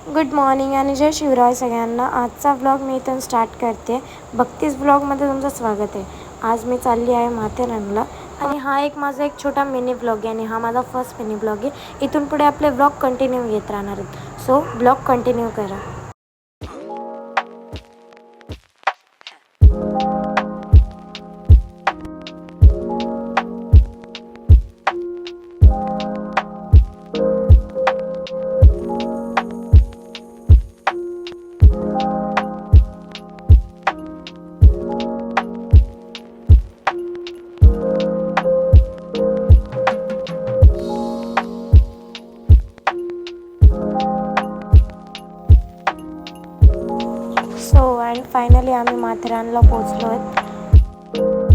Good morning आणि जय शिवराय सगळ्यांना. आजचा व्लॉग मी इथून स्टार्ट करते. भक्तीस व्लॉगमध्ये तुमचं स्वागत आहे. आज मी चालली आहे माथेरानला आणि हा माझा छोटा मिनी व्लॉग आहे आणि हा माझा फर्स्ट मिनी व्लॉग आहे. इथून पुढे आपले व्लॉग कंटिन्यू येत राहणार आहेत. सो व्लॉग कंटिन्यू करा. सो अँड फायनली आम्ही माथेरानला पोचलो आहेत.